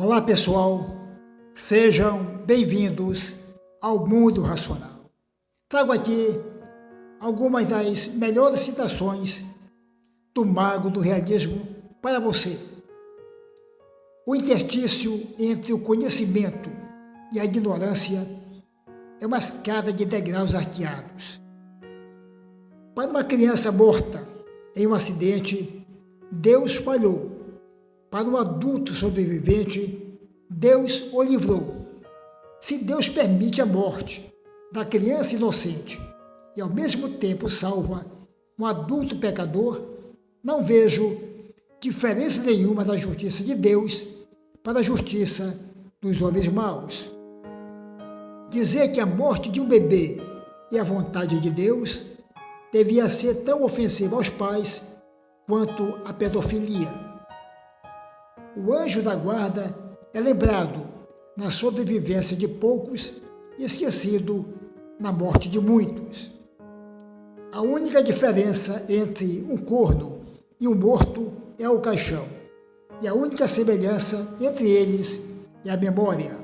Olá pessoal, sejam bem-vindos ao Mundo Racional. Trago aqui algumas das melhores citações do mago do realismo para você. O interstício entre o conhecimento e a ignorância é uma escada de degraus arqueados. Para uma criança morta em um acidente, Deus falhou. Para um adulto sobrevivente, Deus o livrou. Se Deus permite a morte da criança inocente e ao mesmo tempo salva um adulto pecador, não vejo diferença nenhuma da justiça de Deus para a justiça dos homens maus. Dizer que a morte de um bebê é a vontade de Deus devia ser tão ofensiva aos pais quanto a pedofilia. O anjo da guarda é lembrado na sobrevivência de poucos e esquecido na morte de muitos. A única diferença entre um corno e um morto é o caixão, e a única semelhança entre eles é a memória.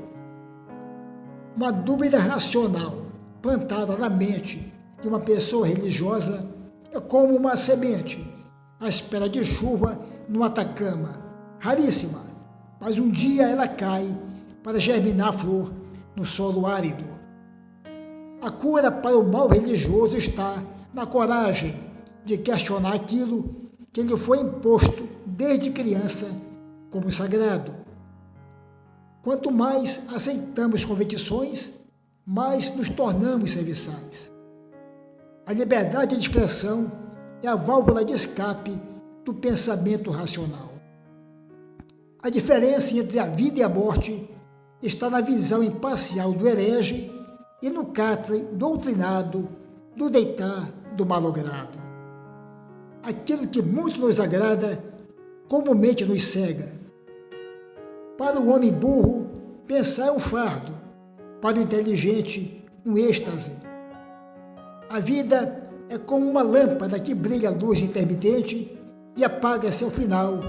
Uma dúvida racional plantada na mente de uma pessoa religiosa é como uma semente à espera de chuva no Atacama, raríssima, mas um dia ela cai para germinar a flor no solo árido. A cura para o mal religioso está na coragem de questionar aquilo que lhe foi imposto desde criança como sagrado. Quanto mais aceitamos convicções, mais nos tornamos serviçais. A liberdade de expressão é a válvula de escape do pensamento racional. A diferença entre a vida e a morte está na visão imparcial do herege e no catre doutrinado do deitar do malogrado. Aquilo que muito nos agrada, comumente nos cega. Para o homem burro, pensar é um fardo, para o inteligente, um êxtase. A vida é como uma lâmpada que brilha a luz intermitente e apaga-se ao final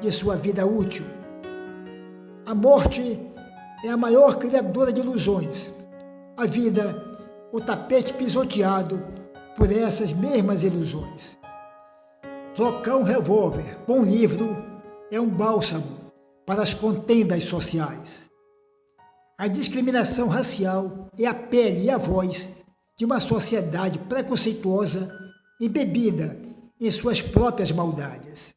de sua vida útil. A morte é a maior criadora de ilusões. A vida, o tapete pisoteado por essas mesmas ilusões. Trocar um revólver por um livro é um bálsamo para as contendas sociais. A discriminação racial é a pele e a voz de uma sociedade preconceituosa embebida em suas próprias maldades.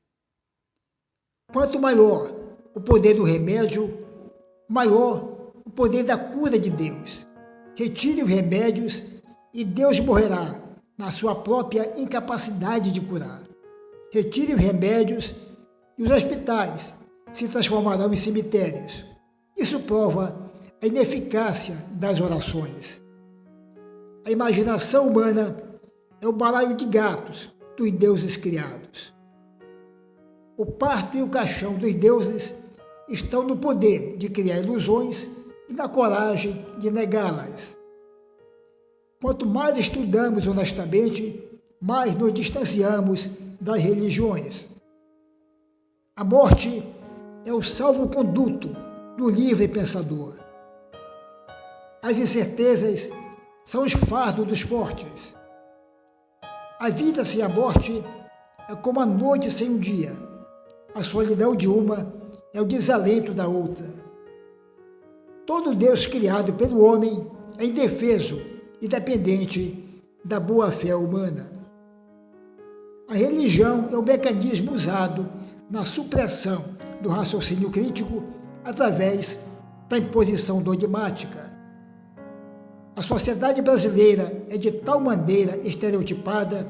Quanto maior o poder do remédio, maior o poder da cura de Deus. Retire os remédios e Deus morrerá na sua própria incapacidade de curar. Retire os remédios e os hospitais se transformarão em cemitérios. Isso prova a ineficácia das orações. A imaginação humana é o balaio de gatos dos deuses criados. O parto e o caixão dos deuses estão no poder de criar ilusões e na coragem de negá-las. Quanto mais estudamos honestamente, mais nos distanciamos das religiões. A morte é o salvo-conduto do livre pensador. As incertezas são os fardos dos fortes. A vida sem a morte é como a noite sem o dia. A solidão de uma é o desalento da outra. Todo Deus criado pelo homem é indefeso e dependente da boa-fé humana. A religião é o mecanismo usado na supressão do raciocínio crítico através da imposição dogmática. A sociedade brasileira é de tal maneira estereotipada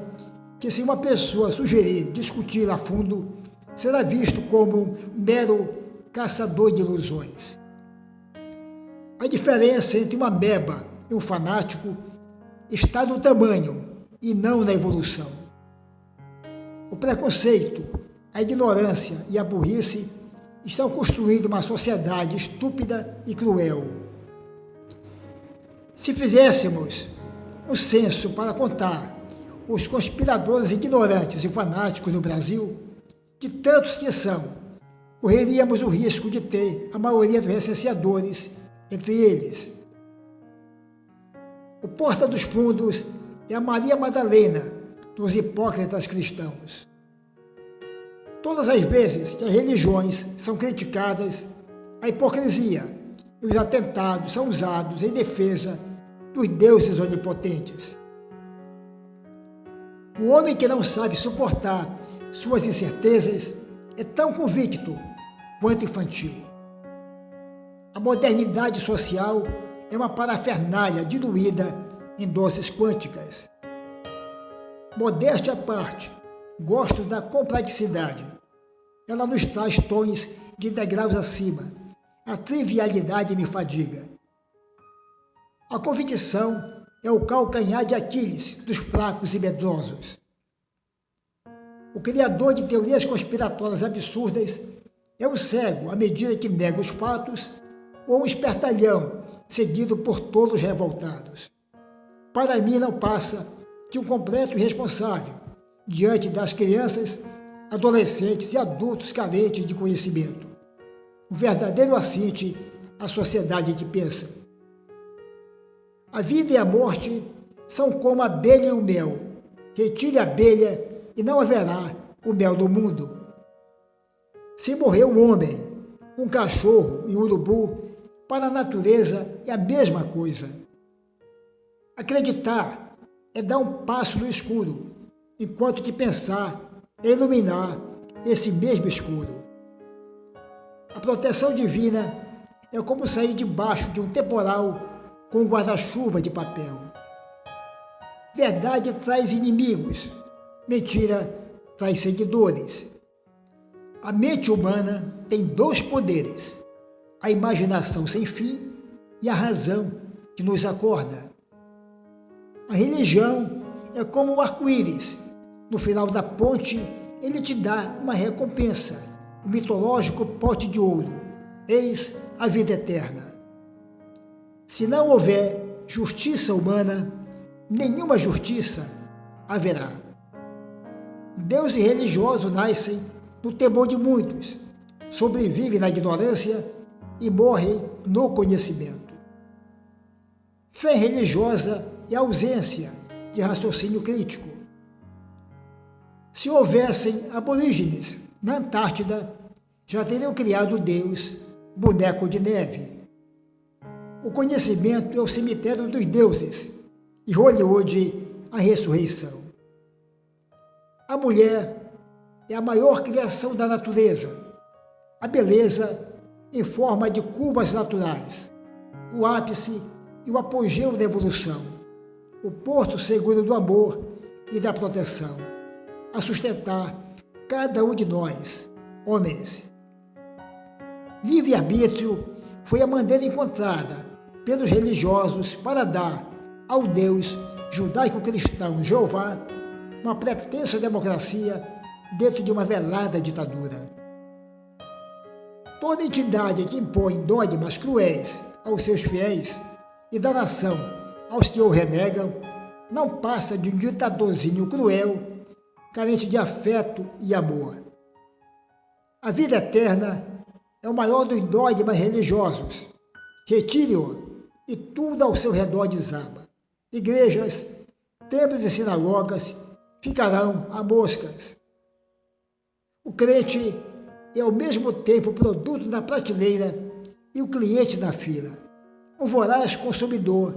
que se uma pessoa sugerir discutir a fundo, será visto como um mero caçador de ilusões. A diferença entre uma ameba e um fanático está no tamanho e não na evolução. O preconceito, a ignorância e a burrice estão construindo uma sociedade estúpida e cruel. Se fizéssemos um censo para contar os conspiradores ignorantes e fanáticos no Brasil, de tantos que são, correríamos o risco de ter a maioria dos recenseadores entre eles. O porta dos fundos é a Maria Madalena dos hipócritas cristãos. Todas as vezes que as religiões são criticadas, a hipocrisia e os atentados são usados em defesa dos deuses onipotentes. O homem que não sabe suportar suas incertezas é tão convicto quanto infantil. A modernidade social é uma parafernália diluída em doses quânticas. Modéstia à parte, gosto da complexidade. Ela nos traz tons de degraus acima. A trivialidade me fadiga. A convicção é o calcanhar de Aquiles dos fracos e medrosos. O criador de teorias conspiratórias absurdas é o cego à medida que nega os fatos ou um espertalhão seguido por tolos revoltados. Para mim não passa de um completo irresponsável diante das crianças, adolescentes e adultos carentes de conhecimento. Um verdadeiro assinte à sociedade que pensa. A vida e a morte são como a abelha e o mel. Retire a abelha e não haverá o mel do mundo. Se morrer um homem, um cachorro e um urubu, para a natureza é a mesma coisa. Acreditar é dar um passo no escuro, enquanto que pensar é iluminar esse mesmo escuro. A proteção divina é como sair debaixo de um temporal com um guarda-chuva de papel. Verdade traz inimigos, mentira traz seguidores. A mente humana tem dois poderes, a imaginação sem fim e a razão que nos acorda. A religião é como o arco-íris. No final da ponte, ele te dá uma recompensa, o mitológico pote de ouro. Eis a vida eterna. Se não houver justiça humana, nenhuma justiça haverá. Deuses religiosos nascem no temor de muitos, sobrevivem na ignorância e morrem no conhecimento. Fé religiosa é a ausência de raciocínio crítico. Se houvessem aborígenes na Antártida, já teriam criado Deus, boneco de neve. O conhecimento é o cemitério dos deuses e Hollywood a ressurreição. A mulher é a maior criação da natureza, a beleza em forma de curvas naturais, o ápice e o apogeu da evolução, o porto seguro do amor e da proteção, a sustentar cada um de nós, homens. Livre-arbítrio foi a maneira encontrada pelos religiosos para dar ao Deus judaico-cristão Jeová uma pretensa democracia dentro de uma velada ditadura. Toda entidade que impõe dogmas cruéis aos seus fiéis e da nação aos que o renegam não passa de um ditadorzinho cruel, carente de afeto e amor. A vida eterna é o maior dos dogmas religiosos. Retire-o e tudo ao seu redor desaba. Igrejas, templos e sinagogas ficarão a moscas. O crente é ao mesmo tempo o produto da prateleira e o cliente da fila, um voraz consumidor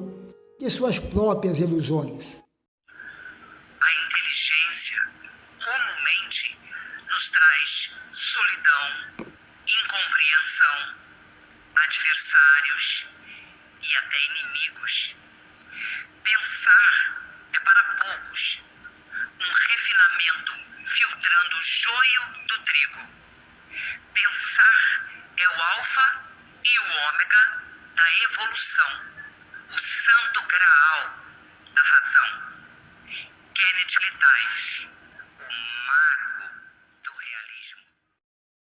de suas próprias ilusões. A inteligência comumente nos traz solidão, incompreensão, adversários e até inimigos. Pensar é para poucos um refinamento filtrando o joio do trigo. Pensar é o alfa e o ômega da evolução, o santo graal da razão. Kenneth Litaif, o mago do realismo.